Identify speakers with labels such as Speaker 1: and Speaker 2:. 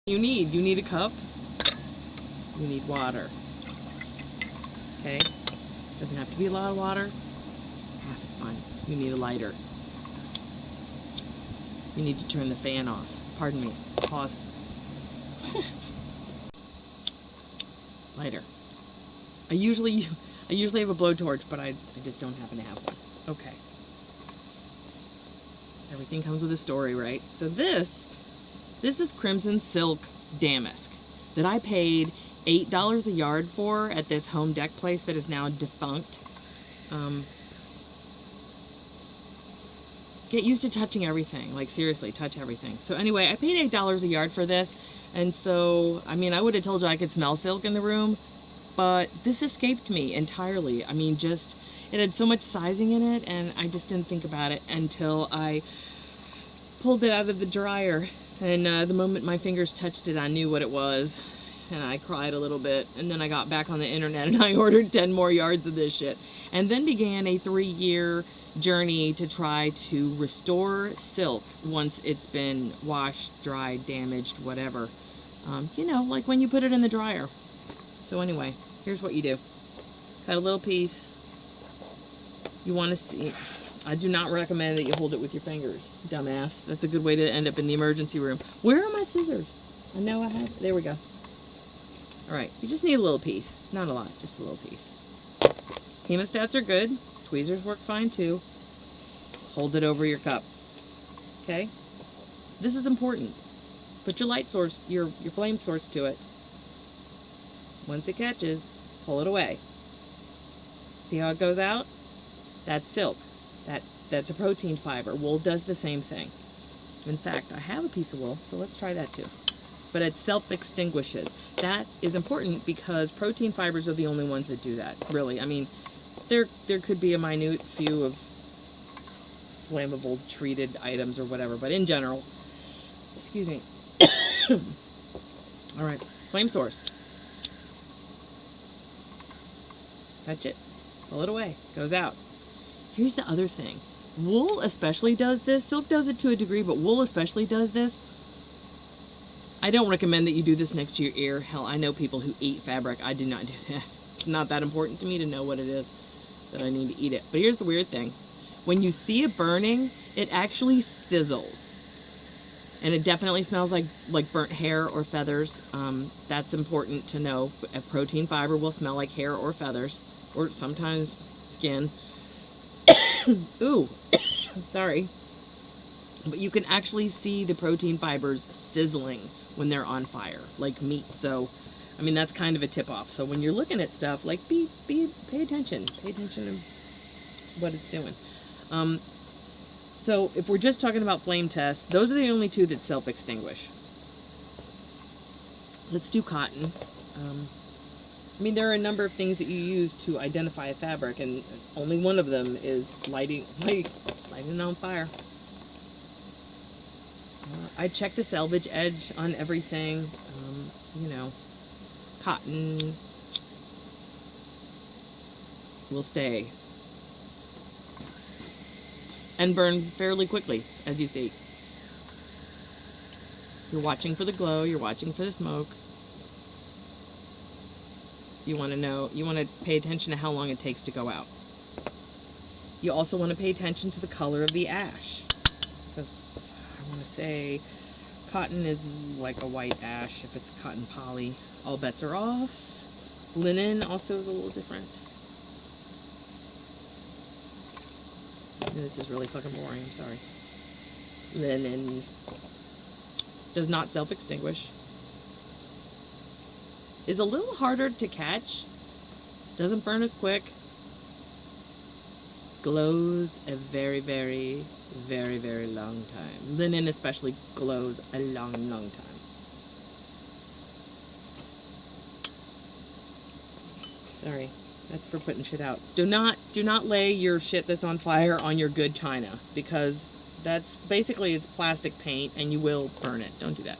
Speaker 1: You need a cup, you need water, okay? Doesn't have to be a lot of water, half is fine. You need a lighter. You need to turn the fan off. Pardon me, pause. Lighter. I usually have a blowtorch, but I just don't happen to have one. Okay. Everything comes with a story, right? So this is Crimson Silk Damask that I paid $8 a yard for at this home dec place that is now defunct. Get used to touching everything. Like, seriously, touch everything. So anyway, I paid $8 a yard for this. And so, I mean, I would have told you I could smell silk in the room, but this escaped me entirely. I mean, just, it had so much sizing in it, and I just didn't think about it until I pulled it out of the dryer. And the moment my fingers touched it, I knew what it was. And I cried a little bit. And then I got back on the internet and I ordered 10 more yards of this shit. And then began a 3-year journey to try to restore silk once it's been washed, dried, damaged, whatever. You know, like when you put it in the dryer. So anyway, here's what you do. Cut a little piece. You want to see... I do not recommend that you hold it with your fingers, dumbass. That's a good way to end up in the emergency room. Where are my scissors? I know I had... There we go. Alright, you just need a little piece. Not a lot, just a little piece. Hemostats are good. Tweezers work fine too. Hold it over your cup. Okay? This is important. Put your light source, your flame source to it. Once it catches, pull it away. See how it goes out? That's silk. That's a protein fiber. Wool does the same thing. In fact, I have a piece of wool, so let's try that too. But it self-extinguishes. That is important because protein fibers are the only ones that do that, really. I mean, there could be a minute few of flammable treated items or whatever, but in general, excuse me. All right, flame source. Touch it, pull it away, goes out. Here's the other thing. Wool especially does this. Silk does it to a degree, but wool especially does this. I don't recommend that you do this next to your ear. Hell, I know people who eat fabric. I do not do that. It's not that important to me to know what it is that I need to eat it. But here's the weird thing. When you see it burning, it actually sizzles. And it definitely smells like burnt hair or feathers. That's important to know. A protein fiber will smell like hair or feathers, or sometimes skin. Ooh, sorry. But you can actually see the protein fibers sizzling when they're on fire, like meat. So, I mean, that's kind of a tip-off. So when you're looking at stuff, like, pay attention. Pay attention to what it's doing. So if we're just talking about flame tests, those are the only two that self-extinguish. Let's do cotton. I mean, there are a number of things that you use to identify a fabric, and only one of them is lighting it on fire. I check the selvage edge on everything. You know, cotton will stay and burn fairly quickly, as you see. You're watching for the glow, you're watching for the smoke. You want to pay attention to how long it takes to go out. You also want to pay attention to the color of the ash, because I want to say cotton is like a white ash. If it's cotton poly, all bets are off. Linen also is a little different. And this is really fucking boring, I'm sorry. Linen does not self-extinguish. Is a little harder to catch. Doesn't burn as quick. Glows a very, very, very, very long time. Linen especially glows a long, long time. Sorry, that's for putting shit out. Do not lay your shit that's on fire on your good china, because that's basically, it's plastic paint and you will burn it. Don't do that.